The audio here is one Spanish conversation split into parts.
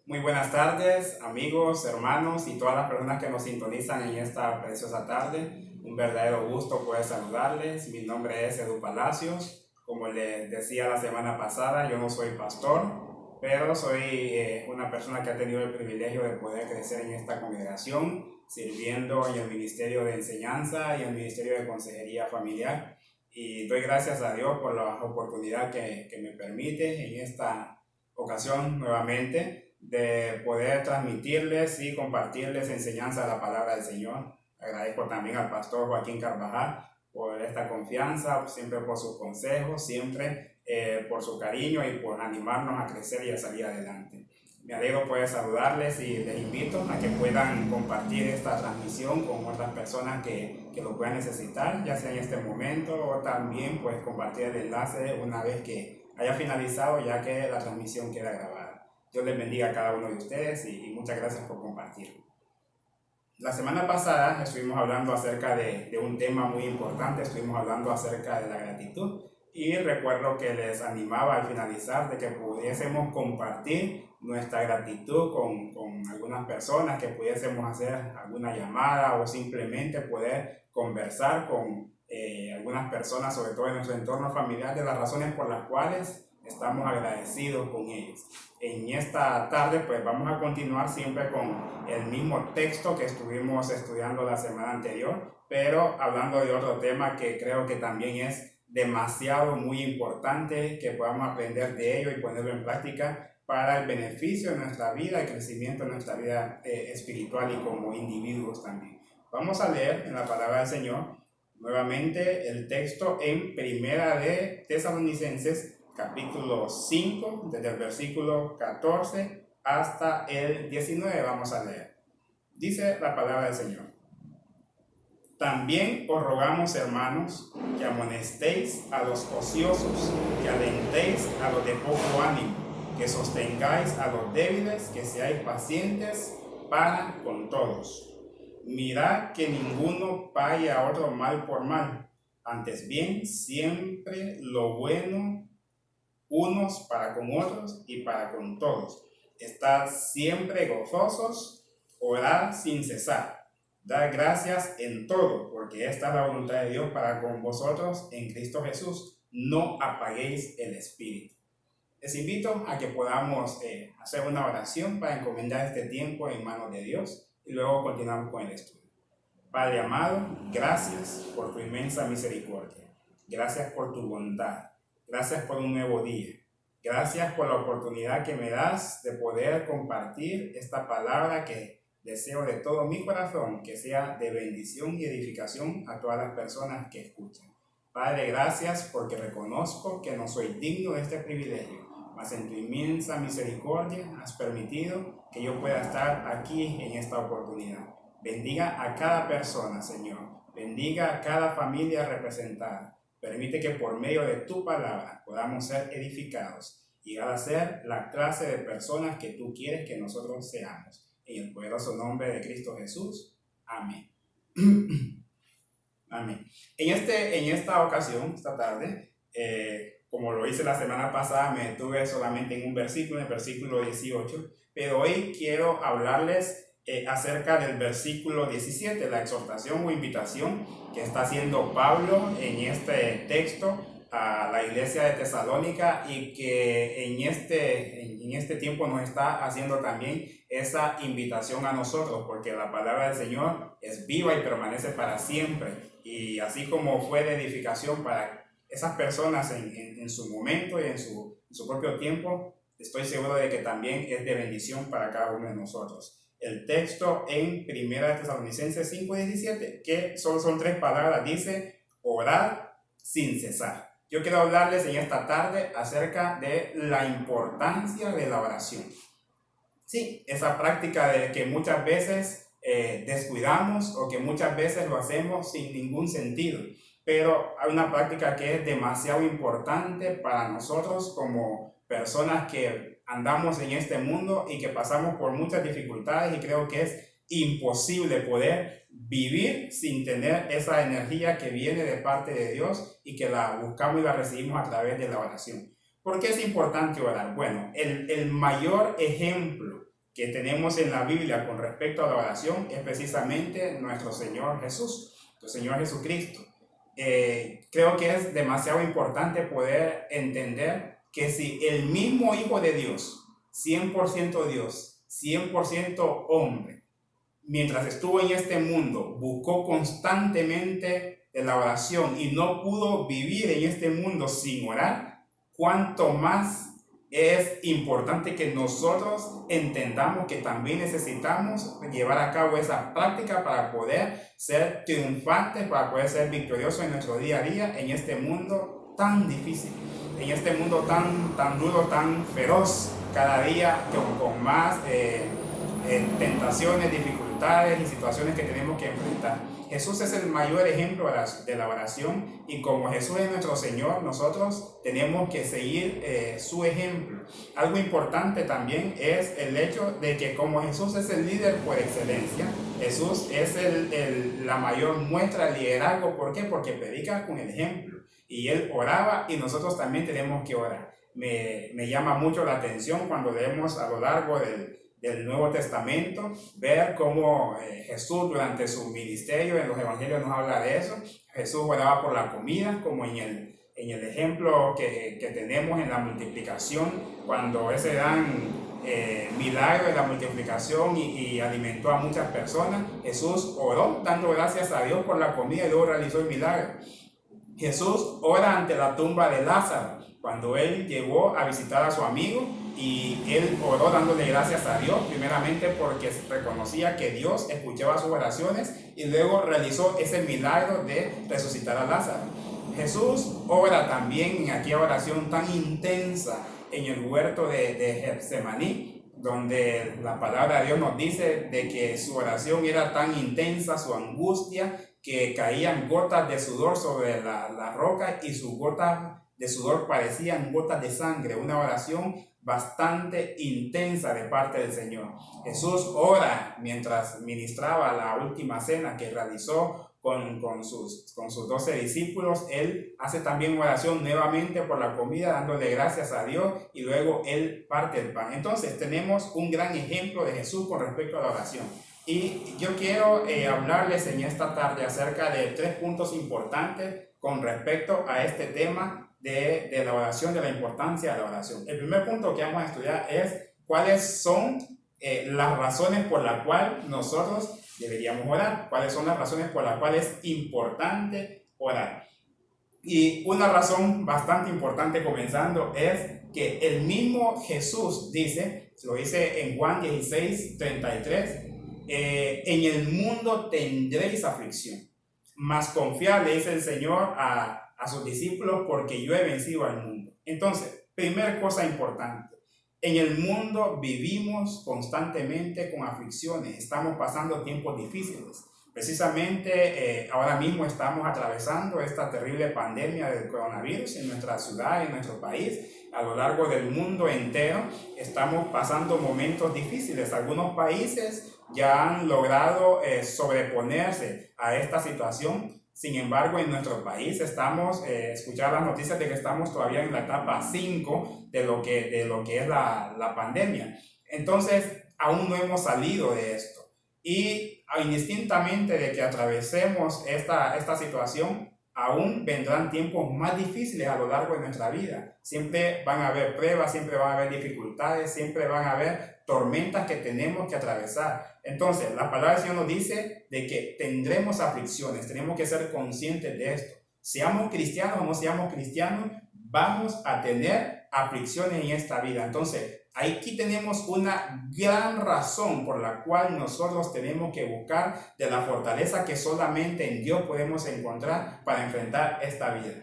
Muy buenas tardes, amigos, hermanos y todas las personas que nos sintonizan en esta preciosa tarde. Un verdadero gusto poder saludarles. Mi nombre es Edu Palacios. Como les decía la semana pasada, yo no soy pastor, pero soy una persona que ha tenido el privilegio de poder crecer en esta congregación, sirviendo en el Ministerio de Enseñanza y el Ministerio de Consejería Familiar. Y doy gracias a Dios por la oportunidad que me permite en esta ocasión nuevamente de poder transmitirles y compartirles enseñanza de la palabra del Señor. Agradezco también al pastor Joaquín Carvajal por esta confianza, siempre por sus consejos, siempre por su cariño y por animarnos a crecer y a salir adelante. Me alegro poder saludarles y les invito a que puedan compartir esta transmisión con otras personas que lo puedan necesitar, ya sea en este momento o también pues compartir el enlace una vez que haya finalizado, ya que la transmisión queda grabada. Dios les bendiga a cada uno de ustedes y muchas gracias por compartir. La semana pasada estuvimos hablando acerca de un tema muy importante, estuvimos hablando acerca de la gratitud y recuerdo que les animaba al finalizar de que pudiésemos compartir nuestra gratitud con algunas personas, que pudiésemos hacer alguna llamada o simplemente poder conversar con algunas personas, sobre todo en nuestro entorno familiar, de las razones por las cuales estamos agradecidos con ellos. En esta tarde pues vamos a continuar siempre con el mismo texto que estuvimos estudiando la semana anterior, pero hablando de otro tema que creo que también es demasiado muy importante que podamos aprender de ello y ponerlo en práctica para el beneficio de nuestra vida, el crecimiento de nuestra vida espiritual y como individuos también. Vamos a leer en la palabra del Señor nuevamente el texto en Primera de Tesalonicenses capítulo 5, desde el versículo 14 hasta el 19 vamos a leer. Dice la palabra del Señor. También os rogamos, hermanos, que amonestéis a los ociosos, que alentéis a los de poco ánimo, que sostengáis a los débiles, que seáis pacientes para con todos. Mirad que ninguno pague a otro mal por mal, antes bien siempre lo bueno unos para con otros y para con todos. Estad siempre gozosos, orad sin cesar. Dad gracias en todo, porque esta es la voluntad de Dios para con vosotros en Cristo Jesús. No apaguéis el espíritu. Les invito a que podamos hacer una oración para encomendar este tiempo en manos de Dios y luego continuamos con el estudio. Padre amado, gracias por tu inmensa misericordia. Gracias por tu bondad. Gracias por un nuevo día. Gracias por la oportunidad que me das de poder compartir esta palabra que deseo de todo mi corazón que sea de bendición y edificación a todas las personas que escuchan. Padre, gracias porque reconozco que no soy digno de este privilegio, mas en tu inmensa misericordia has permitido que yo pueda estar aquí en esta oportunidad. Bendiga a cada persona, Señor. Bendiga a cada familia representada. Permite que por medio de tu palabra podamos ser edificados y llegar a ser la clase de personas que tú quieres que nosotros seamos. En el poderoso nombre de Cristo Jesús. Amén. Amén. En esta ocasión, esta tarde, como lo hice la semana pasada, me detuve solamente en un versículo, en el versículo 18, pero hoy quiero hablarles acerca del versículo 17, la exhortación o invitación que está haciendo Pablo en este texto a la iglesia de Tesalónica y que en este tiempo nos está haciendo también esa invitación a nosotros, porque la palabra del Señor es viva y permanece para siempre, y así como fue de edificación para esas personas en su momento y en su propio tiempo, estoy seguro de que también es de bendición para cada uno de nosotros. El texto en Primera de Tesalonicenses 5:17, que solo son 3 palabras, dice: orad sin cesar. Yo quiero hablarles en esta tarde acerca de la importancia de la oración. Sí, esa práctica de que muchas veces descuidamos o que muchas veces lo hacemos sin ningún sentido, pero hay una práctica que es demasiado importante para nosotros como personas que andamos en este mundo y que pasamos por muchas dificultades, y creo que es imposible poder vivir sin tener esa energía que viene de parte de Dios y que la buscamos y la recibimos a través de la oración. ¿Por qué es importante orar? Bueno, el mayor ejemplo que tenemos en la Biblia con respecto a la oración es precisamente nuestro Señor Jesús, nuestro Señor Jesucristo. Creo que es demasiado importante poder entender que si el mismo Hijo de Dios, 100% Dios, 100% hombre, mientras estuvo en este mundo, buscó constantemente la oración y no pudo vivir en este mundo sin orar, cuánto más es importante que nosotros entendamos que también necesitamos llevar a cabo esa práctica para poder ser triunfantes, para poder ser victoriosos en nuestro día a día en este mundo tan difícil, en este mundo tan duro, tan feroz, cada día con más tentaciones, dificultades y situaciones que tenemos que enfrentar. Jesús es el mayor ejemplo de la oración, y como Jesús es nuestro Señor, nosotros tenemos que seguir su ejemplo. Algo importante también es el hecho de que como Jesús es el líder por excelencia, Jesús es la mayor muestra de liderazgo. ¿Por qué? Porque predica con el ejemplo, y Él oraba, y nosotros también tenemos que orar. Me llama mucho la atención cuando leemos a lo largo del Nuevo Testamento, ver cómo Jesús durante su ministerio en los evangelios nos habla de eso. Jesús oraba por la comida, como en el ejemplo que tenemos en la multiplicación, cuando ese gran milagro de la multiplicación y alimentó a muchas personas. Jesús oró dando gracias a Dios por la comida y luego realizó el milagro. Jesús ora ante la tumba de Lázaro, cuando él llegó a visitar a su amigo, y él oró dándole gracias a Dios, primeramente porque reconocía que Dios escuchaba sus oraciones, y luego realizó ese milagro de resucitar a Lázaro. Jesús ora también en aquella oración tan intensa en el huerto de Getsemaní, donde la palabra de Dios nos dice de que su oración era tan intensa, su angustia, que caían gotas de sudor sobre la roca, y sus gotas de sudor parecían gotas de sangre. Una oración bastante intensa de parte del Señor. Jesús ora mientras ministraba la última cena que realizó con sus 12 discípulos. Él hace también oración nuevamente por la comida, dándole gracias a Dios, y luego él parte el pan. Entonces tenemos un gran ejemplo de Jesús con respecto a la oración. Y yo quiero hablarles en esta tarde acerca de 3 puntos importantes con respecto a este tema de la oración, de la importancia de la oración. El primer punto que vamos a estudiar es cuáles son las razones por las cuales nosotros deberíamos orar, cuáles son las razones por las cuales es importante orar. Y una razón bastante importante, comenzando, es que el mismo Jesús dice, lo dice en Juan 16:33, en el mundo tendréis aflicción, mas confiad, le dice el Señor a sus discípulos, porque yo he vencido al mundo. Entonces, primera cosa importante, en el mundo vivimos constantemente con aflicciones, estamos pasando tiempos difíciles. Precisamente ahora mismo estamos atravesando esta terrible pandemia del coronavirus en nuestra ciudad, en nuestro país. A lo largo del mundo entero estamos pasando momentos difíciles. Algunos países ya han logrado sobreponerse a esta situación. Sin embargo, en nuestro país estamos escuchando las noticias de que estamos todavía en la etapa 5 de lo que es la pandemia. Entonces, aún no hemos salido de esto. Y indistintamente de que atravesemos esta situación, aún vendrán tiempos más difíciles a lo largo de nuestra vida. Siempre van a haber pruebas, siempre van a haber dificultades, siempre van a haber tormentas que tenemos que atravesar. Entonces, la palabra del Señor nos dice de que tendremos aflicciones, tenemos que ser conscientes de esto. Seamos cristianos o no seamos cristianos, vamos a tener aflicciones en esta vida. Entonces, aquí tenemos una gran razón por la cual nosotros tenemos que buscar de la fortaleza que solamente en Dios podemos encontrar para enfrentar esta vida.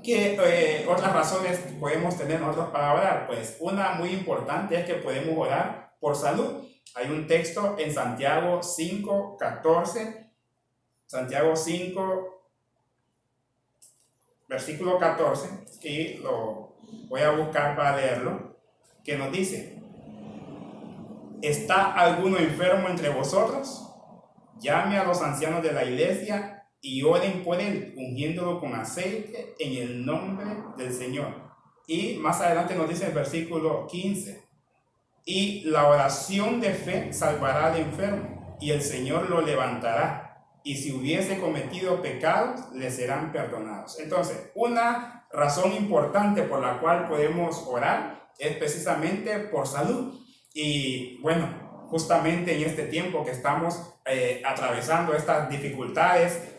¿Qué otras razones podemos tener nosotros para orar? Pues una muy importante es que podemos orar por salud. Hay un texto en Santiago 5:14, Santiago 5, versículo 14, y lo voy a buscar para leerlo, que nos dice: ¿está alguno enfermo entre vosotros? Llame a los ancianos de la iglesia y oren por él, ungiéndolo con aceite en el nombre del Señor. Y más adelante nos dice el versículo 15: Y la oración de fe salvará al enfermo, y el Señor lo levantará. Y si hubiese cometido pecados, le serán perdonados. Entonces, una razón importante por la cual podemos orar es precisamente por salud. Y bueno, justamente en este tiempo que estamos atravesando estas dificultades,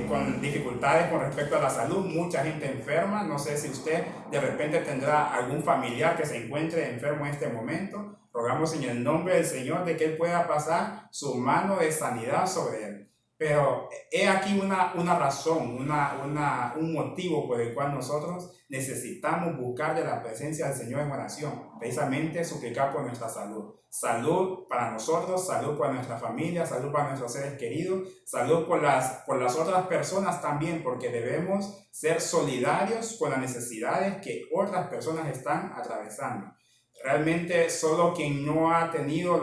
con respecto a la salud, mucha gente enferma. No sé si usted de repente tendrá algún familiar que se encuentre enfermo en este momento. Rogamos en el nombre del Señor de que Él pueda pasar su mano de sanidad sobre él. Pero he aquí una razón, un motivo por el cual nosotros necesitamos buscar de la presencia del Señor en oración, precisamente suplicar por nuestra salud. Salud para nosotros, salud para nuestra familia, salud para nuestros seres queridos, salud por las otras personas también, porque debemos ser solidarios con las necesidades que otras personas están atravesando. Realmente solo quien no ha tenido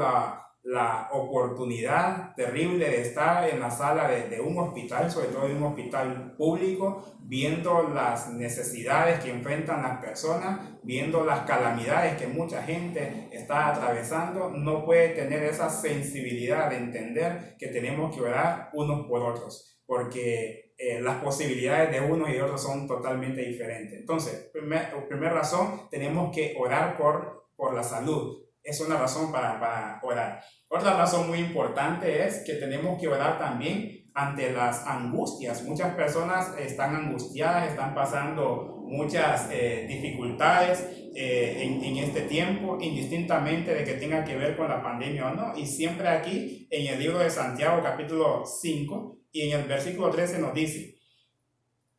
la oportunidad terrible de estar en la sala de un hospital, sobre todo de un hospital público, viendo las necesidades que enfrentan las personas, viendo las calamidades que mucha gente está atravesando, no puede tener esa sensibilidad de entender que tenemos que orar unos por otros, porque las posibilidades de unos y de otros son totalmente diferentes. Entonces, primera razón, tenemos que orar por la salud. Es una razón para orar. Otra razón muy importante es que tenemos que orar también ante las angustias. Muchas personas están angustiadas, están pasando muchas dificultades en este tiempo, indistintamente de que tenga que ver con la pandemia o no. Y siempre aquí en el libro de Santiago, capítulo 5, y en el versículo 13 nos dice: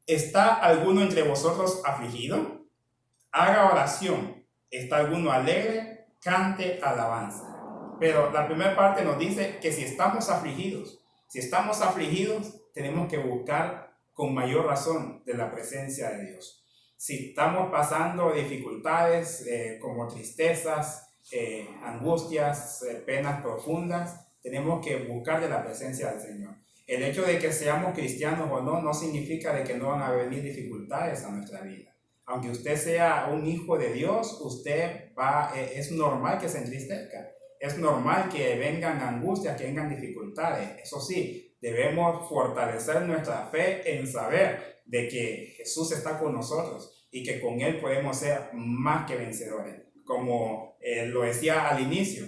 ¿está alguno entre vosotros afligido? Haga oración. ¿Está alguno alegre? Cante alabanza. Pero la primera parte nos dice que si estamos afligidos, tenemos que buscar con mayor razón de la presencia de Dios. Si estamos pasando dificultades como tristezas, angustias, penas profundas, tenemos que buscar de la presencia del Señor. El hecho de que seamos cristianos o no, no significa de que no van a venir dificultades a nuestra vida. Aunque usted sea un hijo de Dios, es normal que se entristezca. Es normal que vengan angustias, que vengan dificultades. Eso sí, debemos fortalecer nuestra fe en saber de que Jesús está con nosotros y que con Él podemos ser más que vencedores. Como lo decía al inicio,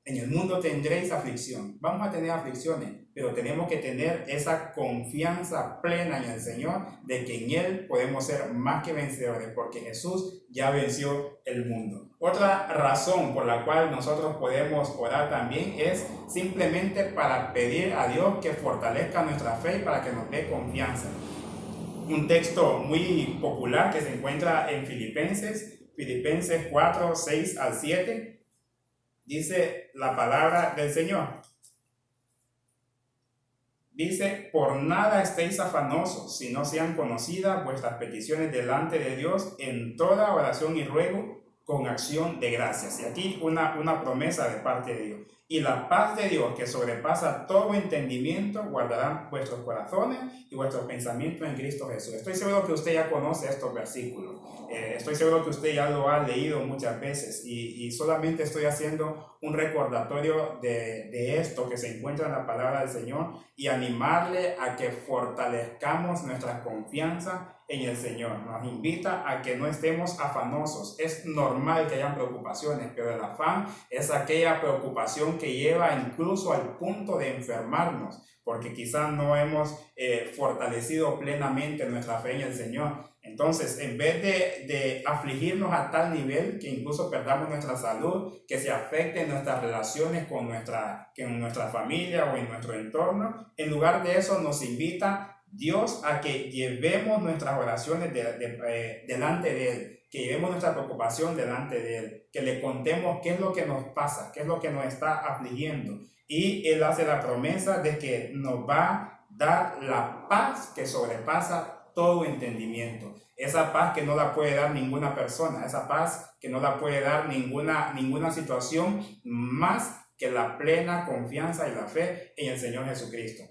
en el mundo tendréis aflicción. Vamos a tener aflicciones, pero tenemos que tener esa confianza plena en el Señor de que en Él podemos ser más que vencedores, porque Jesús ya venció el mundo. Otra razón por la cual nosotros podemos orar también es simplemente para pedir a Dios que fortalezca nuestra fe y para que nos dé confianza. Un texto muy popular que se encuentra en Filipenses 4, 6 al 7, dice la palabra del Señor. Dice: por nada estéis afanosos, si no sean conocidas vuestras peticiones delante de Dios en toda oración y ruego con acción de gracias. Y aquí una promesa de parte de Dios. Y la paz de Dios, que sobrepasa todo entendimiento, guardará vuestros corazones y vuestros pensamientos en Cristo Jesús. Estoy seguro que usted ya conoce estos versículos. Estoy seguro que usted ya lo ha leído muchas veces. Y solamente estoy haciendo un recordatorio de esto que se encuentra en la palabra del Señor y animarle a que fortalezcamos nuestra confianza en el Señor. Nos invita a que no estemos afanosos. Es normal que hayan preocupaciones, pero el afán es aquella preocupación que lleva incluso al punto de enfermarnos, porque quizás no hemos fortalecido plenamente nuestra fe en el Señor. Entonces, en vez de afligirnos a tal nivel que incluso perdamos nuestra salud, que se afecten nuestras relaciones con nuestra familia o en nuestro entorno, en lugar de eso nos invita Dios a que llevemos nuestras oraciones delante de Él, que llevemos nuestra preocupación delante de Él, que le contemos qué es lo que nos pasa, qué es lo que nos está afligiendo. Y Él hace la promesa de que nos va a dar la paz que sobrepasa todo entendimiento. Esa paz que no la puede dar ninguna persona, esa paz que no la puede dar ninguna situación más que la plena confianza y la fe en el Señor Jesucristo.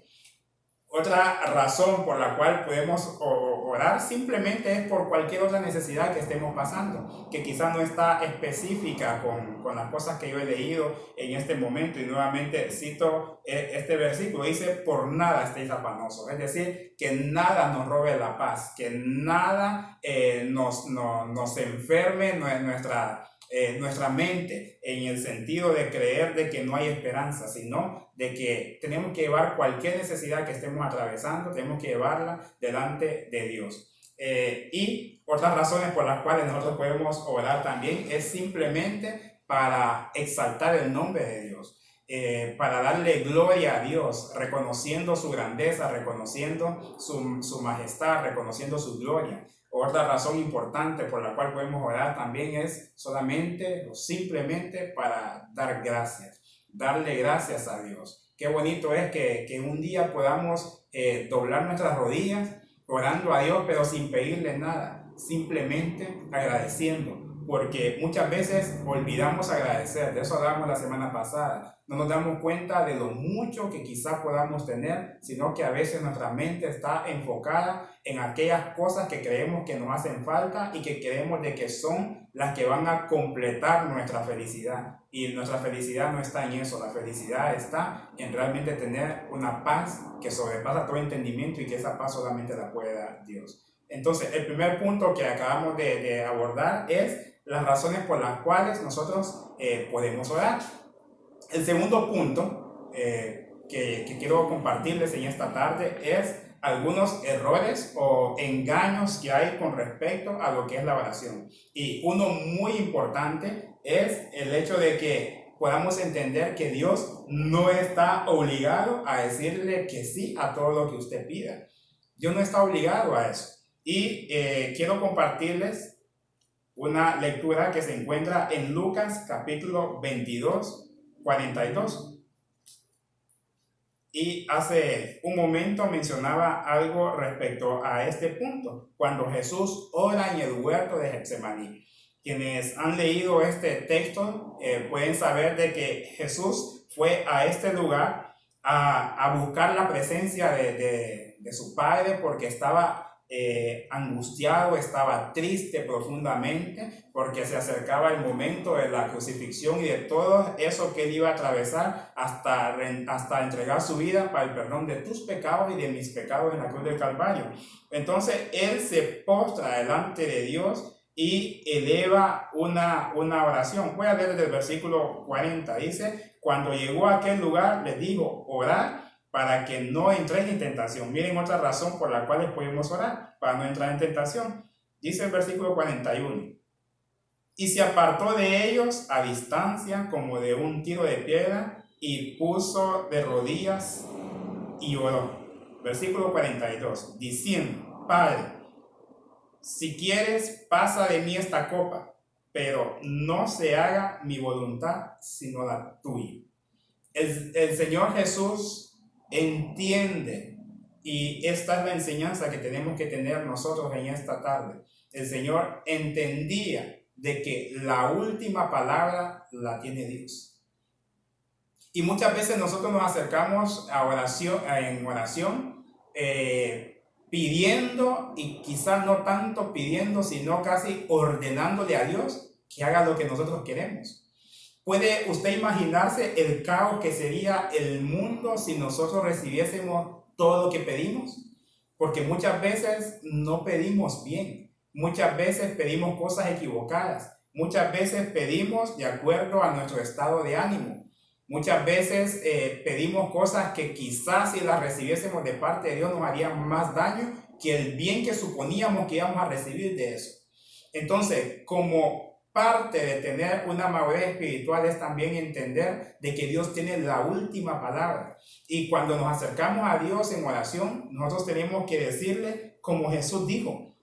Otra razón por la cual podemos orar simplemente es por cualquier otra necesidad que estemos pasando, que quizás no está específica con las cosas que yo he leído en este momento. Y nuevamente cito este versículo, dice: por nada estéis afanosos. Es decir, que nada nos robe la paz, que nada nos enferme nuestra mente, en el sentido de creer de que no hay esperanza, sino de que tenemos que llevar cualquier necesidad que estemos atravesando, tenemos que llevarla delante de Dios. Y otras razones por las cuales nosotros podemos orar también es simplemente para exaltar el nombre de Dios. Para darle gloria a Dios, reconociendo su grandeza, reconociendo su majestad, reconociendo su gloria. Otra razón importante por la cual podemos orar también es solamente o simplemente para dar gracias, darle gracias a Dios. Qué bonito es que un día podamos doblar nuestras rodillas orando a Dios, pero sin pedirle nada, simplemente agradeciendo. Porque muchas veces olvidamos agradecer, de eso hablábamos la semana pasada. No nos damos cuenta de lo mucho que quizás podamos tener, sino que a veces nuestra mente está enfocada en aquellas cosas que creemos que nos hacen falta y que creemos de que son las que van a completar nuestra felicidad. Y nuestra felicidad no está en eso, la felicidad está en realmente tener una paz que sobrepasa todo entendimiento, y que esa paz solamente la puede dar Dios. Entonces, el primer punto que acabamos de abordar es las razones por las cuales nosotros podemos orar. El segundo punto que quiero compartirles en esta tarde es algunos errores o engaños que hay con respecto a lo que es la oración. Y uno muy importante es el hecho de que podamos entender que Dios no está obligado a decirle que sí a todo lo que usted pida. Dios no está obligado a eso. Y quiero compartirles una lectura que se encuentra en Lucas capítulo 22, 42. Y hace un momento mencionaba algo respecto a este punto, cuando Jesús ora en el huerto de Getsemaní. Quienes han leído este texto pueden saber de que Jesús fue a este lugar a buscar la presencia de su Padre, porque estaba angustiado, estaba triste profundamente, porque se acercaba el momento de la crucifixión y de todo eso que él iba a atravesar hasta entregar su vida para el perdón de tus pecados y de mis pecados en la cruz del Calvario. Entonces él se postra delante de Dios y eleva una oración. Voy a leer desde el versículo 40. Dice: cuando llegó a aquel lugar, les dijo: orad para que no entréis en tentación. Miren otra razón por la cual podemos orar, para no entrar en tentación. Dice el versículo 41. Y se apartó de ellos a distancia como de un tiro de piedra, y puso de rodillas y oró. Versículo 42, diciendo: Padre, si quieres, pasa de mí esta copa, pero no se haga mi voluntad, sino la tuya. El Señor Jesús entiende, y esta es la enseñanza que tenemos que tener nosotros en esta tarde. El Señor entendía de que la última palabra la tiene Dios. Y muchas veces nosotros nos acercamos en oración pidiendo, y quizás no tanto pidiendo, sino casi ordenándole a Dios que haga lo que nosotros queremos. ¿Puede usted imaginarse el caos que sería el mundo si nosotros recibiésemos todo lo que pedimos? Porque muchas veces no pedimos bien, muchas veces pedimos cosas equivocadas, muchas veces pedimos de acuerdo a nuestro estado de ánimo, muchas veces pedimos cosas que quizás si las recibiésemos de parte de Dios nos harían más daño que el bien que suponíamos que íbamos a recibir de eso. Entonces, como parte de tener una madurez espiritual es también entender de que Dios tiene la última palabra. Y cuando nos acercamos a Dios en oración, nosotros tenemos que decirle como Jesús dijo: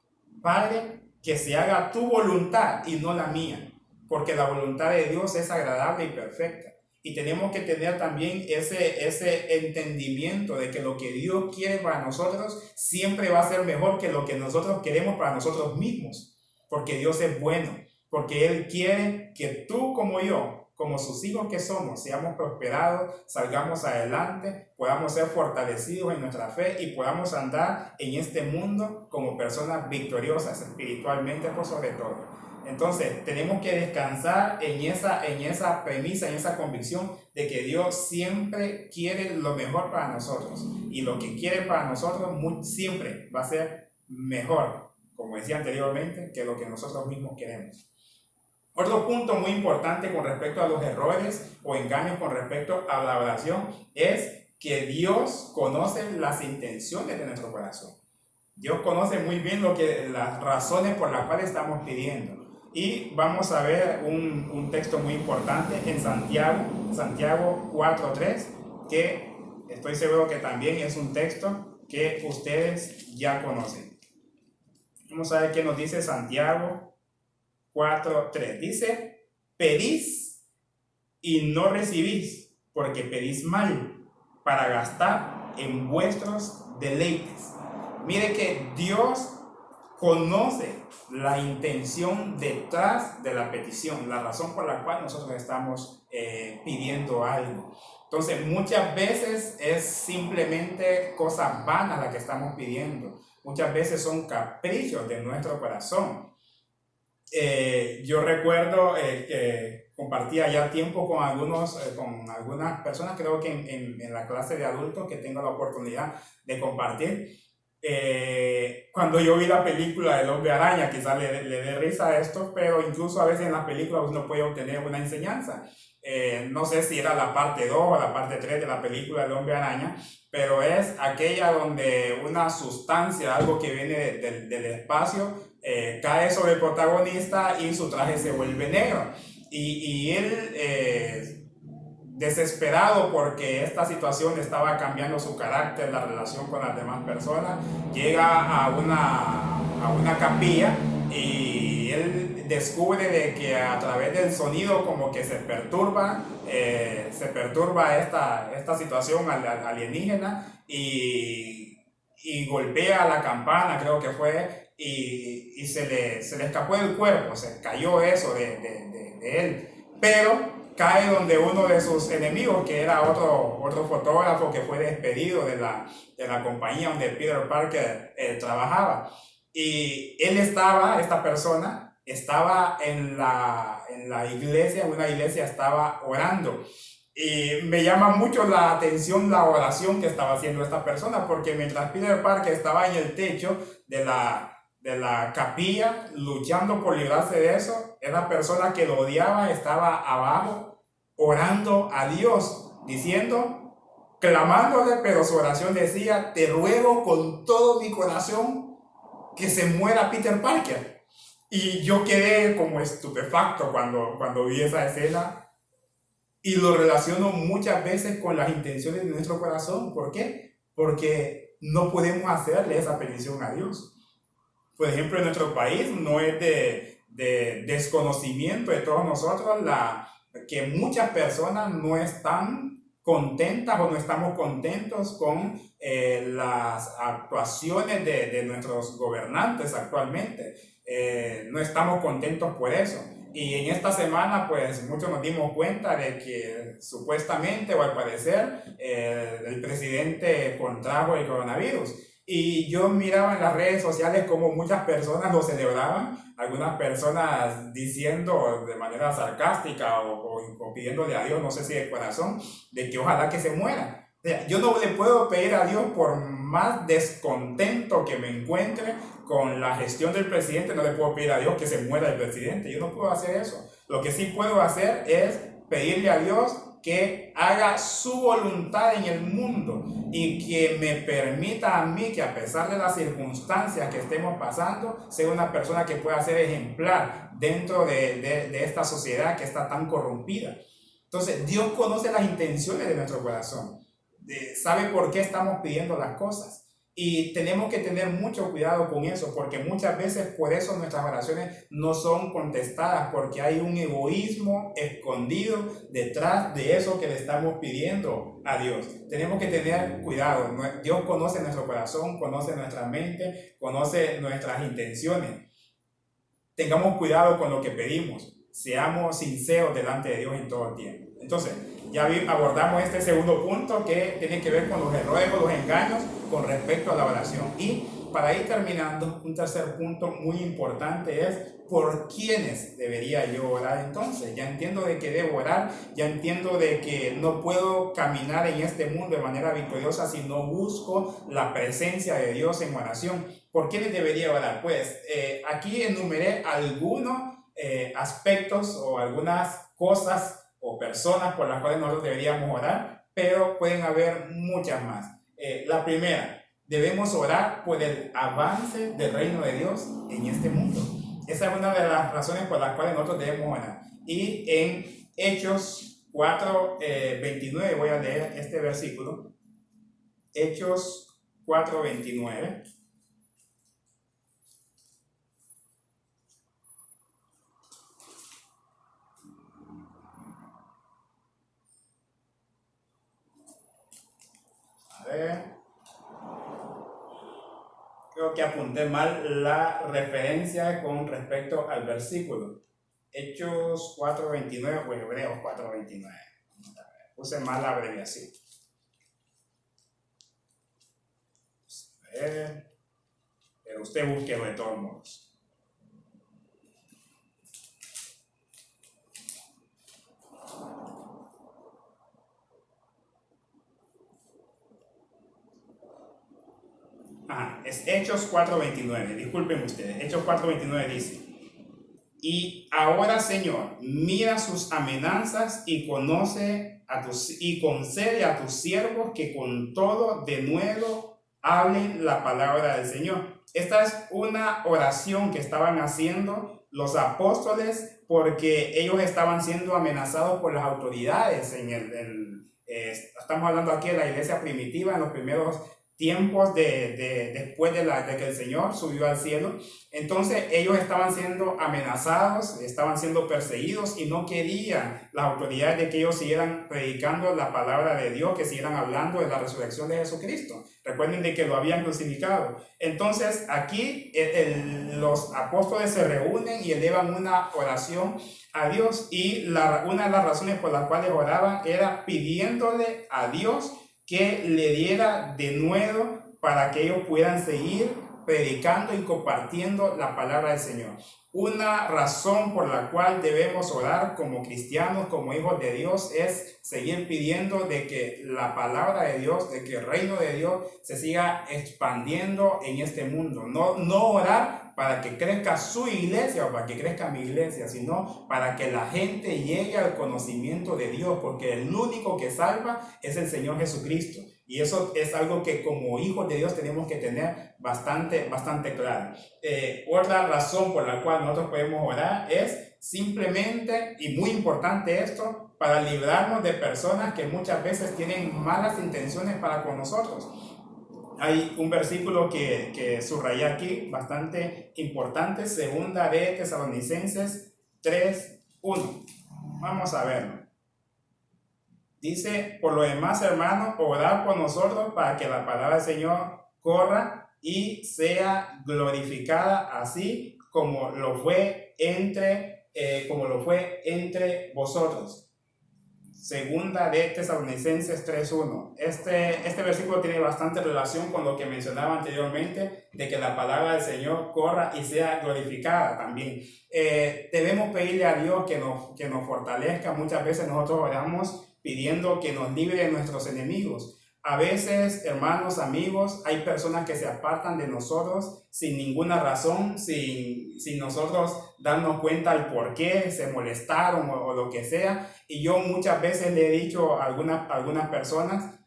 Padre, que se haga tu voluntad y no la mía, porque la voluntad de Dios es agradable y perfecta. Y tenemos que tener también ese entendimiento de que lo que Dios quiere para nosotros siempre va a ser mejor que lo que nosotros queremos para nosotros mismos, porque Dios es bueno. Porque Él quiere que tú como yo como sus hijos que somos, seamos prosperados, salgamos adelante, podamos ser fortalecidos en nuestra fe y podamos andar en este mundo como personas victoriosas espiritualmente por sobre todo. Entonces, tenemos que descansar en esa premisa, en esa convicción de que Dios siempre quiere lo mejor para nosotros. Y lo que quiere para nosotros siempre va a ser mejor, como decía anteriormente, que lo que nosotros mismos queremos. Otro punto muy importante con respecto a los errores o engaños con respecto a la oración es que Dios conoce las intenciones de nuestro corazón. Dios conoce muy bien las razones por las cuales estamos pidiendo. Y vamos a ver un texto muy importante en Santiago 4:3, que estoy seguro que también es un texto que ustedes ya conocen. Vamos a ver qué nos dice Santiago 4:3. Dice: pedís y no recibís, porque pedís mal, para gastar en vuestros deleites. Mire que Dios conoce la intención detrás de la petición, la razón por la cual nosotros estamos pidiendo algo. Entonces, muchas veces es simplemente cosas vanas las que estamos pidiendo. Muchas veces son caprichos de nuestro corazón. Yo recuerdo que compartía ya tiempo con algunas personas, creo que en la clase de adultos que tengo la oportunidad de compartir. Cuando yo vi la película El Hombre Araña, quizás le dé risa a esto, pero incluso a veces en las películas uno puede obtener una enseñanza. No sé si era la parte 2 o la parte 3 de la película El Hombre Araña, pero es aquella donde una sustancia, algo que viene del espacio, cae sobre el protagonista y su traje se vuelve negro. Y él, desesperado porque esta situación estaba cambiando su carácter, la relación con las demás personas, llega a una capilla y él descubre de que a través del sonido como que se perturba esta situación alienígena y golpea la campana, creo que fue, y se le escapó del cuerpo, se cayó eso de él, pero cae donde uno de sus enemigos, que era otro fotógrafo que fue despedido de la compañía donde Peter Parker trabajaba. Y esta persona estaba en la iglesia, una iglesia, estaba orando. Y me llama mucho la atención la oración que estaba haciendo esta persona, porque mientras Peter Parker estaba en el techo de la capilla luchando por librarse de eso, esa persona que lo odiaba estaba abajo orando a Dios, clamándole, pero su oración decía: te ruego con todo mi corazón que se muera Peter Parker. Y yo quedé como estupefacto cuando vi esa escena, y lo relaciono muchas veces con las intenciones de nuestro corazón. ¿Por qué? Porque no podemos hacerle esa petición a Dios. Por ejemplo, en nuestro país no es de desconocimiento de todos nosotros que muchas personas no están contentas o no estamos contentos con las actuaciones de nuestros gobernantes actualmente. No estamos contentos por eso. Y en esta semana, pues muchos nos dimos cuenta de que supuestamente o al parecer el presidente contrajo el coronavirus. Y yo miraba en las redes sociales como muchas personas lo celebraban, algunas personas diciendo de manera sarcástica o pidiéndole a Dios, no sé si de corazón, de que ojalá que se muera. O sea, yo no le puedo pedir a Dios, por más descontento que me encuentre con la gestión del presidente, no le puedo pedir a Dios que se muera el presidente. Yo no puedo hacer eso. Lo que sí puedo hacer es pedirle a Dios que haga su voluntad en el mundo y que me permita a mí que, a pesar de las circunstancias que estemos pasando, sea una persona que pueda ser ejemplar dentro de esta sociedad que está tan corrompida. Entonces, Dios conoce las intenciones de nuestro corazón, sabe por qué estamos pidiendo las cosas. Y tenemos que tener mucho cuidado con eso, porque muchas veces por eso nuestras oraciones no son contestadas, porque hay un egoísmo escondido detrás de eso que le estamos pidiendo a Dios. Tenemos que tener cuidado. Dios conoce nuestro corazón, conoce nuestra mente, conoce nuestras intenciones. Tengamos cuidado con lo que pedimos. seamos sinceros delante de Dios en todo tiempo. Entonces, abordamos este segundo punto que tiene que ver con los errores o los engaños con respecto a la oración. Y para ir terminando, un tercer punto muy importante es por quiénes debería yo orar. Entonces, ya entiendo de que debo orar, ya entiendo de que no puedo caminar en este mundo de manera victoriosa si no busco la presencia de Dios en oración. ¿Por quiénes debería orar? Pues aquí enumeré algunos aspectos o algunas cosas o personas por las cuales nosotros deberíamos orar, pero pueden haber muchas más. La primera, debemos orar por el avance del reino de Dios en este mundo. Esa es una de las razones por las cuales nosotros debemos orar. Y en Hechos 4:29 voy a leer este versículo. Hechos 4:29. Creo que apunté mal la referencia con respecto al versículo. Hechos 4:29 o Hebreos 4:29. Puse mal la abreviación. Pero usted búsquelo de todos modos. Es Hechos 4:29, disculpen ustedes. Hechos 4:29 dice: y ahora, Señor, mira sus amenazas y concede a tus siervos que con todo de nuevo hablen la palabra del Señor. Esta es una oración que estaban haciendo los apóstoles porque ellos estaban siendo amenazados por las autoridades estamos hablando aquí de la iglesia primitiva en los primeros tiempos después de que el Señor subió al cielo. Entonces ellos estaban siendo amenazados, estaban siendo perseguidos y no querían las autoridades de que ellos siguieran predicando la palabra de Dios, que siguieran hablando de la resurrección de Jesucristo. Recuerden de que lo habían crucificado. Entonces aquí los apóstoles se reúnen y elevan una oración a Dios, y una de las razones por las cuales oraban era pidiéndole a Dios que le diera de nuevo para que ellos puedan seguir predicando y compartiendo la palabra del Señor. Una razón por la cual debemos orar como cristianos, como hijos de Dios, es seguir pidiendo de que la palabra de Dios, de que el reino de Dios se siga expandiendo en este mundo. No orar para que crezca su iglesia o para que crezca mi iglesia, sino para que la gente llegue al conocimiento de Dios, porque el único que salva es el Señor Jesucristo. Y eso es algo que como hijos de Dios tenemos que tener bastante claro. Otra razón por la cual nosotros podemos orar es simplemente, y muy importante esto, para librarnos de personas que muchas veces tienen malas intenciones para con nosotros. Hay un versículo que subrayé aquí, bastante importante, segunda de Tesalonicenses 3:1. Vamos a verlo. Dice: por lo demás, hermanos, orad por nosotros para que la palabra del Señor corra y sea glorificada, así como lo fue entre vosotros. Segunda de Tesalonicenses 3:1. Este versículo tiene bastante relación con lo que mencionaba anteriormente, de que la palabra del Señor corra y sea glorificada también. Debemos pedirle a Dios que nos fortalezca. Muchas veces nosotros oramos pidiendo que nos libre de nuestros enemigos. A veces, hermanos, amigos, hay personas que se apartan de nosotros sin ninguna razón, sin nosotros darnos cuenta del por qué se molestaron o lo que sea. Y yo muchas veces le he dicho a algunas personas: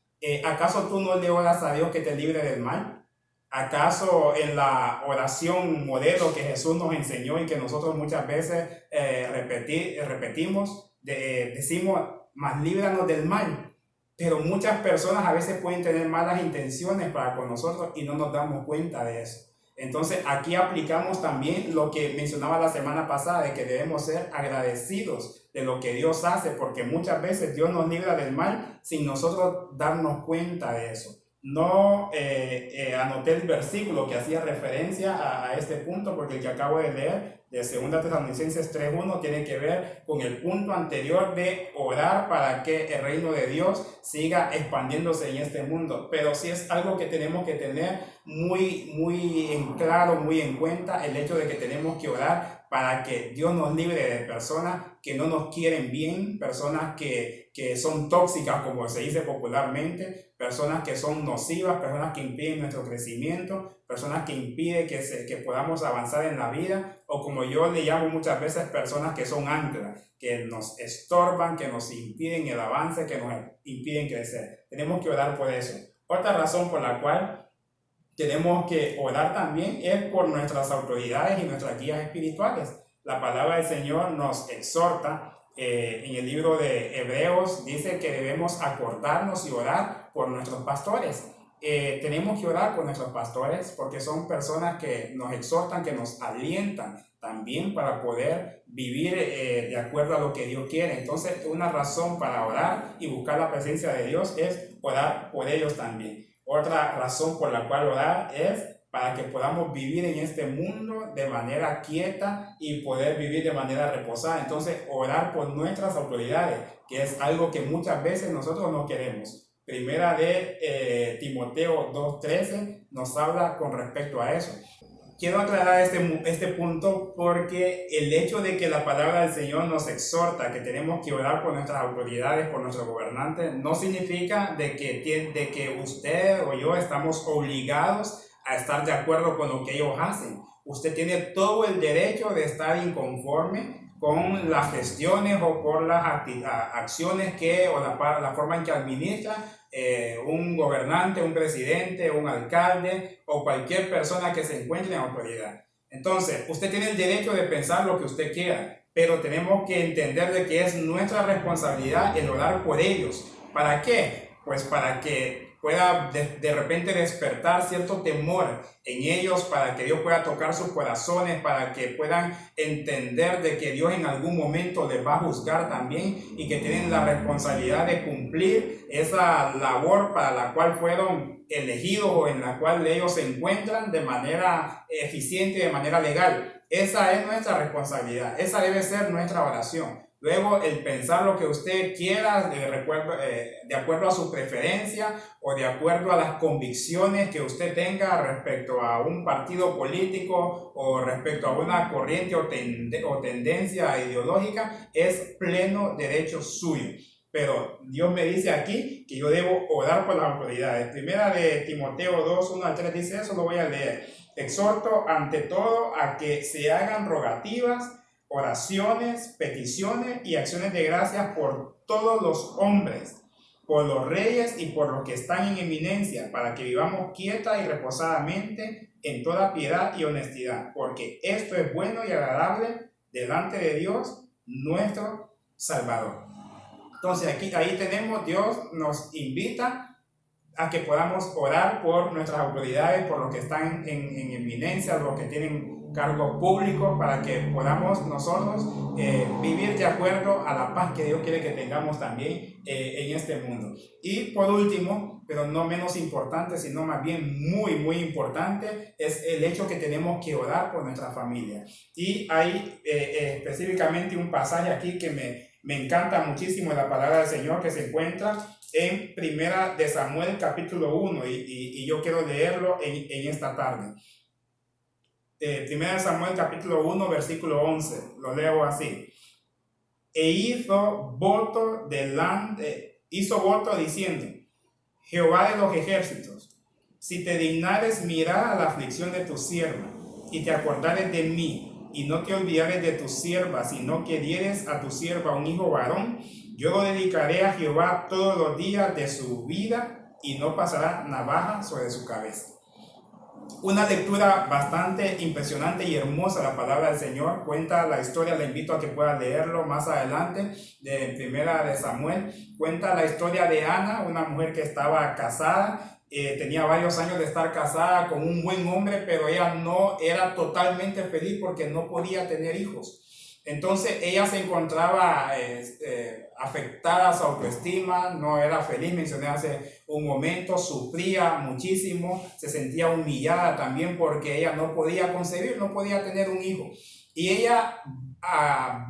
¿acaso tú no le oras a Dios que te libre del mal? ¿Acaso en la oración modelo que Jesús nos enseñó y que nosotros muchas veces repetimos, decimos: mas líbranos del mal? Pero muchas personas a veces pueden tener malas intenciones para con nosotros y no nos damos cuenta de eso. Entonces aquí aplicamos también lo que mencionaba la semana pasada, de que debemos ser agradecidos de lo que Dios hace, porque muchas veces Dios nos libra del mal sin nosotros darnos cuenta de eso. No anoté el versículo que hacía referencia a este punto, porque el que acabo de leer de 2 Tesalonicenses 3:1 tiene que ver con el punto anterior de orar para que el reino de Dios siga expandiéndose en este mundo. Pero sí es algo que tenemos que tener muy en claro, muy en cuenta, el hecho de que tenemos que orar para que Dios nos libre de personas que no nos quieren bien, personas que son tóxicas, como se dice popularmente, personas que son nocivas, personas que impiden nuestro crecimiento, personas que impiden que podamos avanzar en la vida, o como yo le llamo muchas veces, personas que son anclas, que nos estorban, que nos impiden el avance, que nos impiden crecer. Tenemos que orar por eso. Otra razón por la cual tenemos que orar también es por nuestras autoridades y nuestras guías espirituales. La palabra del Señor nos exhorta en el libro de Hebreos, dice que debemos acordarnos y orar por nuestros pastores. Tenemos que orar por nuestros pastores porque son personas que nos exhortan, que nos alientan también para poder vivir de acuerdo a lo que Dios quiere. Entonces, una razón para orar y buscar la presencia de Dios es orar por ellos también. Otra razón por la cual orar es para que podamos vivir en este mundo de manera quieta y poder vivir de manera reposada. Entonces, orar por nuestras autoridades, que es algo que muchas veces nosotros no queremos. Primera de Timoteo 2:13 nos habla con respecto a eso. Quiero aclarar este punto porque el hecho de que la palabra del Señor nos exhorta que tenemos que orar por nuestras autoridades, por nuestros gobernantes, no significa de que usted o yo estamos obligados a estar de acuerdo con lo que ellos hacen. Usted tiene todo el derecho de estar inconforme con las gestiones o por las acciones o la forma en que administra un gobernante, un presidente, un alcalde o cualquier persona que se encuentre en autoridad. Entonces, usted tiene el derecho de pensar lo que usted quiera, pero tenemos que entender de que es nuestra responsabilidad el orar por ellos. ¿Para qué? Pues para que pueda de repente despertar cierto temor en ellos, para que Dios pueda tocar sus corazones, para que puedan entender de que Dios en algún momento les va a juzgar también y que tienen la responsabilidad de cumplir esa labor para la cual fueron elegidos o en la cual ellos se encuentran de manera eficiente y de manera legal. Esa es nuestra responsabilidad, esa debe ser nuestra oración. Luego, el pensar lo que usted quiera de acuerdo a su preferencia o de acuerdo a las convicciones que usted tenga respecto a un partido político o respecto a una corriente o tendencia ideológica, es pleno derecho suyo. Pero Dios me dice aquí que yo debo orar por las autoridades. Primera de Timoteo 2:1-3 dice eso, lo voy a leer. Exhorto ante todo a que se hagan rogativas, oraciones, peticiones y acciones de gracias por todos los hombres, por los reyes y por los que están en eminencia, para que vivamos quieta y reposadamente en toda piedad y honestidad, porque esto es bueno y agradable delante de Dios, nuestro Salvador. Entonces ahí tenemos, Dios nos invita a que podamos orar por nuestras autoridades, por los que están en eminencia, los que tienen cargos públicos, para que podamos nosotros vivir de acuerdo a la paz que Dios quiere que tengamos también en este mundo. Y por último, pero no menos importante, sino más bien muy importante, es el hecho que tenemos que orar por nuestra familia. Y hay específicamente un pasaje aquí que me encanta muchísimo, la palabra del Señor, que se encuentra en Primera de Samuel capítulo 1 y yo quiero leerlo en esta tarde. Primera de Samuel capítulo 1 versículo 11, lo leo así. Hizo voto diciendo: Jehová de los ejércitos, si te dignares mirar a la aflicción de tu sierva y te acordares de mí y no te olvidares de tu sierva, sino que dieres a tu sierva un hijo varón, yo lo dedicaré a Jehová todos los días de su vida y no pasará navaja sobre su cabeza. Una lectura bastante impresionante y hermosa, la palabra del Señor. Cuenta la historia, le invito a que pueda leerlo más adelante, de Primera de Samuel. Cuenta la historia de Ana, una mujer que estaba casada, tenía varios años de estar casada con un buen hombre, pero ella no era totalmente feliz porque no podía tener hijos. Entonces ella se encontraba afectada a su autoestima, no era feliz, mencioné hace un momento, sufría muchísimo, se sentía humillada también porque ella no podía concebir, no podía tener un hijo. Y ella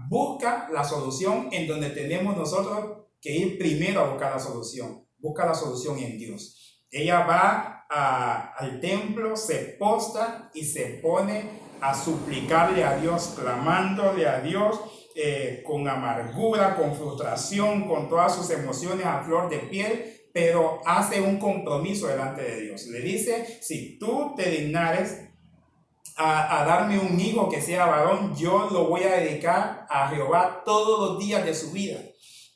busca la solución en donde tenemos nosotros que ir primero a buscar la solución. Busca la solución en Dios. Ella va al templo, se posta y se pone a suplicarle a Dios, clamándole a Dios con amargura, con frustración, con todas sus emociones a flor de piel, pero hace un compromiso delante de Dios. Le dice, si tú te dignares a darme un hijo que sea varón, yo lo voy a dedicar a Jehová todos los días de su vida.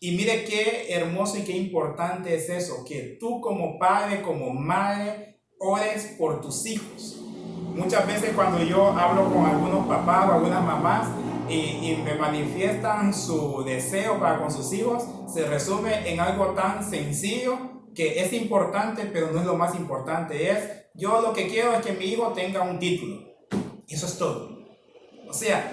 Y mire qué hermoso y qué importante es eso, que tú como padre, como madre, ores por tus hijos. Muchas veces cuando yo hablo con algunos papás o algunas mamás y me manifiestan su deseo para con sus hijos, se resume en algo tan sencillo que es importante, pero no es lo más importante. Yo lo que quiero es que mi hijo tenga un título. Eso es todo. O sea,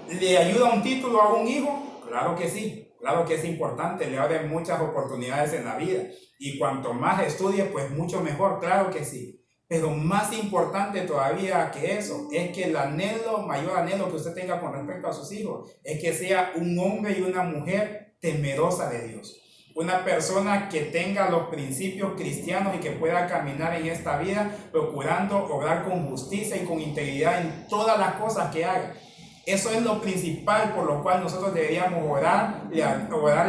¿le ayuda un título a un hijo? Claro que sí, claro que es importante, le abre muchas oportunidades en la vida. Y cuanto más estudie, pues mucho mejor, claro que sí. Pero más importante todavía que eso, es que el anhelo, mayor anhelo que usted tenga con respecto a sus hijos, es que sea un hombre y una mujer temerosa de Dios. Una persona que tenga los principios cristianos y que pueda caminar en esta vida procurando obrar con justicia y con integridad en todas las cosas que haga. Eso es lo principal por lo cual nosotros deberíamos orarle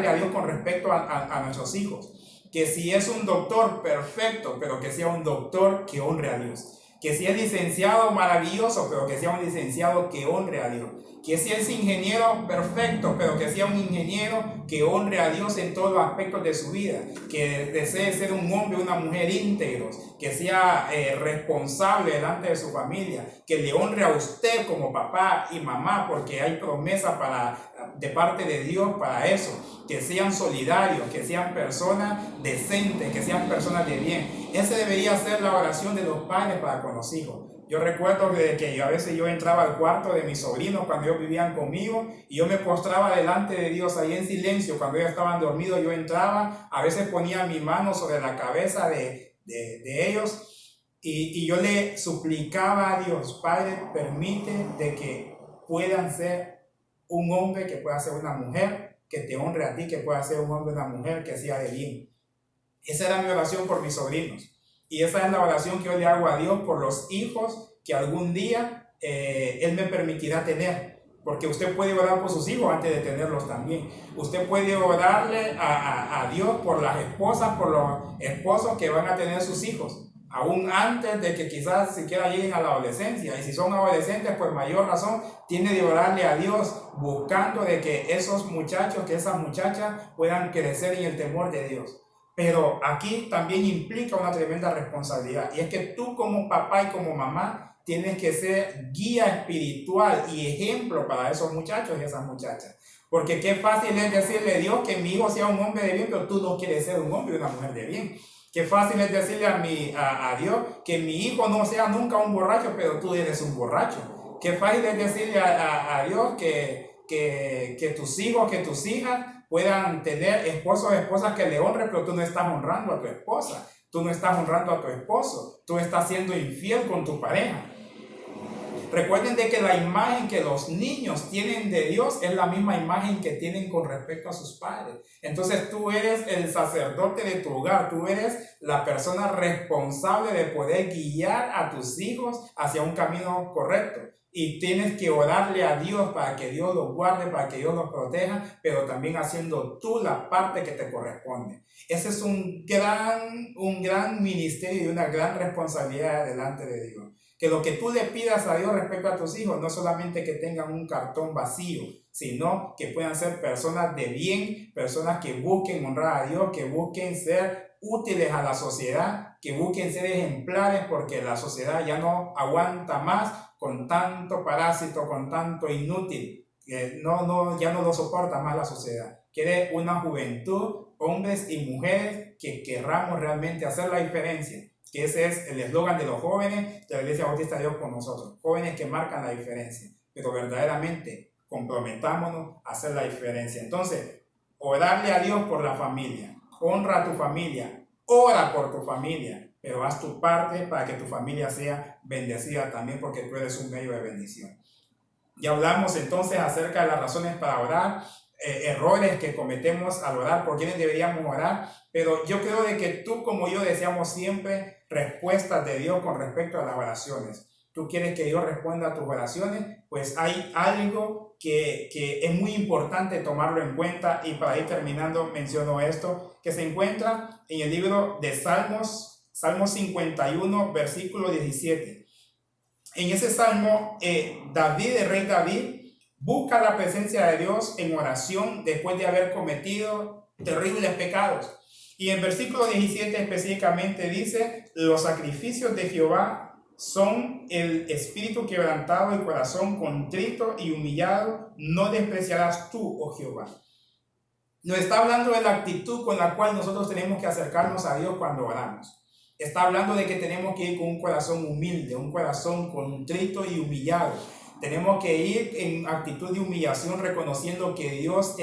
a Dios con respecto a nuestros hijos. Que si es un doctor, perfecto, pero que sea un doctor que honre a Dios. Que si es licenciado, maravilloso, pero que sea un licenciado que honre a Dios. Que si es ingeniero, perfecto, pero que sea un ingeniero que honre a Dios en todos los aspectos de su vida. Que desee ser un hombre o una mujer íntegros. Que sea responsable delante de su familia. Que le honre a usted como papá y mamá, porque hay promesa de parte de Dios para eso. Que sean solidarios, que sean personas decentes, que sean personas de bien. Esa debería ser la oración de los padres para con los hijos. Yo recuerdo que a veces yo entraba al cuarto de mis sobrinos cuando ellos vivían conmigo y yo me postraba delante de Dios ahí en silencio. Cuando ellos estaban dormidos yo entraba, a veces ponía mi mano sobre la cabeza de ellos y yo le suplicaba a Dios, Padre, permite de que puedan ser un hombre, que pueda ser una mujer, que te honre a ti, que pueda ser un hombre o una mujer que sea de bien. Esa era mi oración por mis sobrinos. Y esa es la oración que yo le hago a Dios por los hijos que algún día Él me permitirá tener. Porque usted puede orar por sus hijos antes de tenerlos también. Usted puede orarle a Dios por las esposas, por los esposos que van a tener sus hijos. Aún antes de que quizás siquiera lleguen a la adolescencia. Y si son adolescentes, pues mayor razón tiene de orarle a Dios, buscando de que esos muchachos, que esas muchachas puedan crecer en el temor de Dios. Pero aquí también implica una tremenda responsabilidad. Y es que tú como papá y como mamá tienes que ser guía espiritual y ejemplo para esos muchachos y esas muchachas. Porque qué fácil es decirle a Dios que mi hijo sea un hombre de bien, pero tú no quieres ser un hombre y una mujer de bien. Qué fácil es decirle a Dios que mi hijo no sea nunca un borracho, pero tú eres un borracho. Qué fácil es decirle a Dios que tus hijos, que tus hijas puedan tener esposos o esposas que le honren, pero tú no estás honrando a tu esposa, tú no estás honrando a tu esposo, tú estás siendo infiel con tu pareja. Recuerden de que la imagen que los niños tienen de Dios es la misma imagen que tienen con respecto a sus padres. Entonces tú eres el sacerdote de tu hogar, tú eres la persona responsable de poder guiar a tus hijos hacia un camino correcto. Y tienes que orarle a Dios para que Dios los guarde, para que Dios los proteja, pero también haciendo tú la parte que te corresponde. Ese es un gran ministerio y una gran responsabilidad delante de Dios. Que lo que tú le pidas a Dios respecto a tus hijos, no solamente que tengan un cartón vacío, sino que puedan ser personas de bien, personas que busquen honrar a Dios, que busquen ser útiles a la sociedad, que busquen ser ejemplares, porque la sociedad ya no aguanta más con tanto parásito, con tanto inútil. Ya no lo soporta más la sociedad. Quiere una juventud, hombres y mujeres que querramos realmente hacer la diferencia. Que ese es el eslogan de los jóvenes de la Iglesia Bautista de Dios con nosotros. Jóvenes que marcan la diferencia. Pero verdaderamente comprometámonos a hacer la diferencia. Entonces, orarle a Dios por la familia. Honra a tu familia. Ora por tu familia. Pero haz tu parte para que tu familia sea bendecida también, porque tú eres un medio de bendición. Ya hablamos entonces acerca de las razones para orar, errores que cometemos al orar, por quienes deberíamos orar, pero yo creo de que tú como yo deseamos siempre respuestas de Dios con respecto a las oraciones. Tú quieres que Dios responda a tus oraciones, pues hay algo que es muy importante tomarlo en cuenta, y para ir terminando menciono esto, que se encuentra en el libro de Salmos, Salmo 51, versículo 17. En ese salmo, David, el rey David, busca la presencia de Dios en oración después de haber cometido terribles pecados. Y en versículo 17 específicamente dice: los sacrificios de Jehová son el espíritu quebrantado y corazón contrito y humillado, no despreciarás tú, oh Jehová. Nos está hablando de la actitud con la cual nosotros tenemos que acercarnos a Dios cuando oramos. Está hablando de que tenemos que ir con un corazón humilde, un corazón contrito y humillado. Tenemos que ir en actitud de humillación, reconociendo que Dios,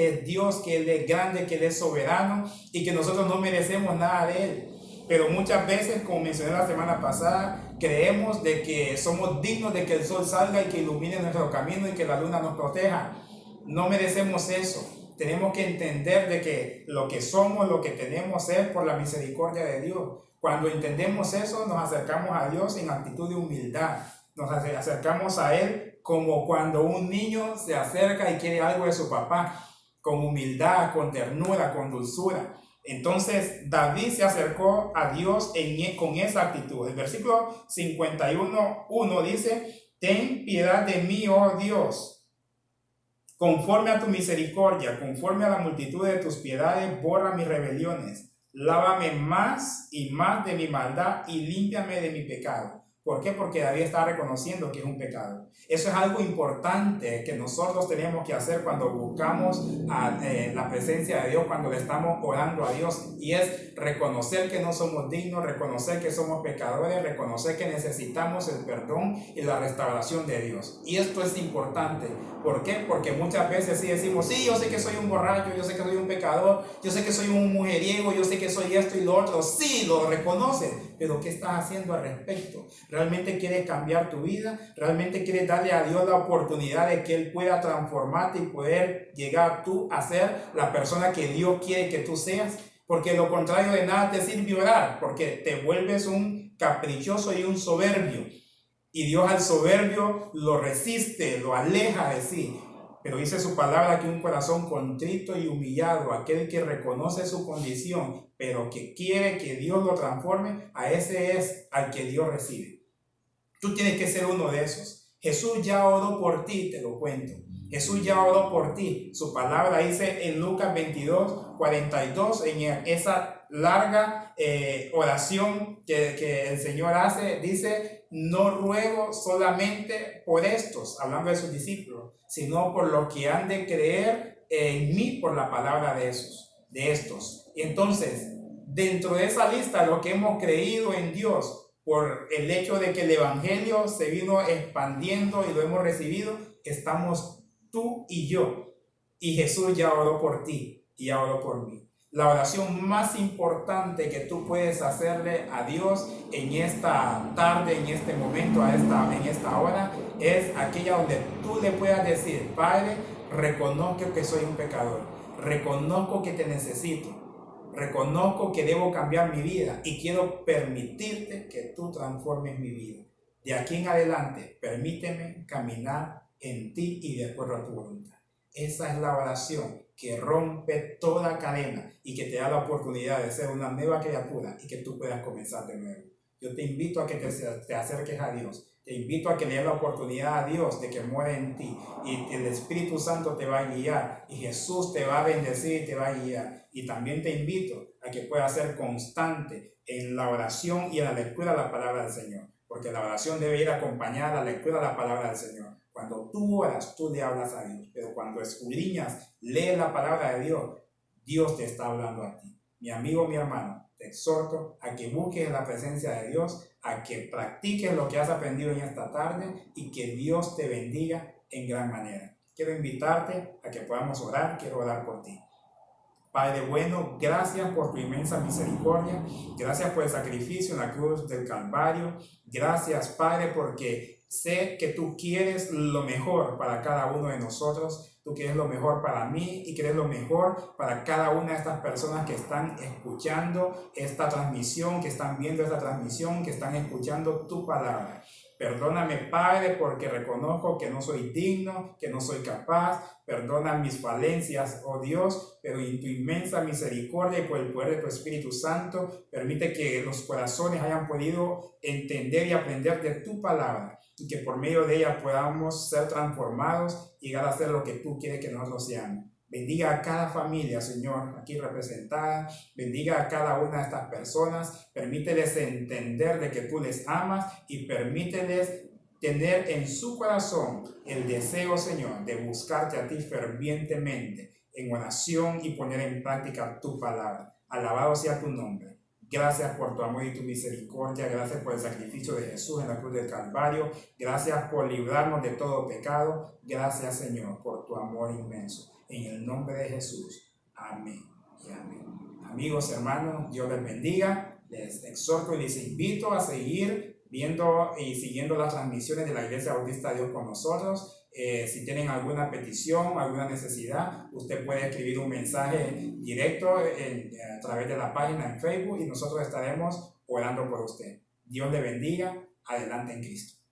que Él es grande, que Él es soberano y que nosotros no merecemos nada de Él. Pero muchas veces, como mencioné la semana pasada, creemos de que somos dignos de que el sol salga y que ilumine nuestro camino y que la luna nos proteja. No merecemos eso. Tenemos que entender de que lo que somos, lo que tenemos es por la misericordia de Dios. Cuando entendemos eso, nos acercamos a Dios en actitud de humildad. Nos acercamos a Él como cuando un niño se acerca y quiere algo de su papá, con humildad, con ternura, con dulzura. Entonces David se acercó a Dios con esa actitud. El versículo 51:1 dice: ten piedad de mí, oh Dios, conforme a tu misericordia, conforme a la multitud de tus piedades, borra mis rebeliones. Lávame más y más de mi maldad y límpiame de mi pecado. ¿Por qué? Porque David está reconociendo que es un pecado. Eso es algo importante que nosotros tenemos que hacer cuando buscamos la presencia de Dios, cuando le estamos orando a Dios, y es reconocer que no somos dignos, reconocer que somos pecadores, reconocer que necesitamos el perdón y la restauración de Dios. Y esto es importante. ¿Por qué? Porque muchas veces sí decimos: sí, yo sé que soy un borracho, yo sé que soy un pecador, yo sé que soy un mujeriego, yo sé que soy esto y lo otro. Sí, lo reconoces, pero ¿qué estás haciendo al respecto? ¿Realmente quieres cambiar tu vida? ¿Realmente quieres darle a Dios la oportunidad de que Él pueda transformarte y poder llegar tú a ser la persona que Dios quiere que tú seas? Porque lo contrario de nada te sirve orar, porque te vuelves un caprichoso y un soberbio. Y Dios al soberbio lo resiste, lo aleja de sí. Pero dice su palabra que un corazón contrito y humillado, aquel que reconoce su condición, pero que quiere que Dios lo transforme, a ese es al que Dios recibe. Tú tienes que ser uno de esos. Jesús ya oró por ti, te lo cuento. Jesús ya oró por ti. Su palabra dice en Lucas 22:42, en esa larga oración que el Señor hace, dice: no ruego solamente por estos, hablando de sus discípulos, sino por los que han de creer en mí por la palabra de estos. Y entonces, dentro de esa lista, los que hemos creído en Dios, por el hecho de que el evangelio se vino expandiendo y lo hemos recibido, estamos tú y yo. Y Jesús ya oró por ti y ya oró por mí. La oración más importante que tú puedes hacerle a Dios en esta tarde, en este momento, en esta hora, es aquella donde tú le puedas decir: Padre, reconozco que soy un pecador, reconozco que te necesito, reconozco que debo cambiar mi vida y quiero permitirte que tú transformes mi vida. De aquí en adelante, permíteme caminar en ti y de acuerdo a tu voluntad. Esa es la oración que rompe toda cadena y que te da la oportunidad de ser una nueva criatura y que tú puedas comenzar de nuevo. Yo te invito a que te acerques a Dios. Te invito a que le des la oportunidad a Dios de que muera en ti, y el Espíritu Santo te va a guiar y Jesús te va a bendecir y te va a guiar. Y también te invito a que puedas ser constante en la oración y en la lectura de la palabra del Señor, porque la oración debe ir acompañada de la lectura de la palabra del Señor. Cuando tú oras, tú le hablas a Dios, pero cuando escudriñas, lees la palabra de Dios, Dios te está hablando a ti. Mi amigo, mi hermano, te exhorto a que busques la presencia de Dios, a que practiques lo que has aprendido en esta tarde y que Dios te bendiga en gran manera. Quiero invitarte a que podamos orar. Quiero orar por ti. Padre bueno, gracias por tu inmensa misericordia, gracias por el sacrificio en la cruz del Calvario, gracias Padre porque sé que tú quieres lo mejor para cada uno de nosotros, tú quieres lo mejor para mí y quieres lo mejor para cada una de estas personas que están escuchando esta transmisión, que están viendo esta transmisión, que están escuchando tu palabra. Perdóname, Padre, porque reconozco que no soy digno, que no soy capaz. Perdona mis falencias, oh Dios, pero en tu inmensa misericordia y por el poder de tu Espíritu Santo, permite que los corazones hayan podido entender y aprender de tu palabra y que por medio de ella podamos ser transformados y llegar a ser lo que tú quieres que nosotros seamos. Bendiga a cada familia, Señor, aquí representada. Bendiga a cada una de estas personas. Permíteles entender de que tú les amas y permíteles tener en su corazón el deseo, Señor, de buscarte a ti fervientemente en oración y poner en práctica tu palabra. Alabado sea tu nombre. Gracias por tu amor y tu misericordia. Gracias por el sacrificio de Jesús en la cruz del Calvario. Gracias por librarnos de todo pecado. Gracias, Señor, por tu amor inmenso. En el nombre de Jesús. Amén y amén. Amigos, hermanos, Dios les bendiga. Les exhorto y les invito a seguir viendo y siguiendo las transmisiones de la Iglesia Bautista de Dios con nosotros. Si tienen alguna petición, alguna necesidad, usted puede escribir un mensaje directo a través de la página en Facebook y nosotros estaremos orando por usted. Dios le bendiga. Adelante en Cristo.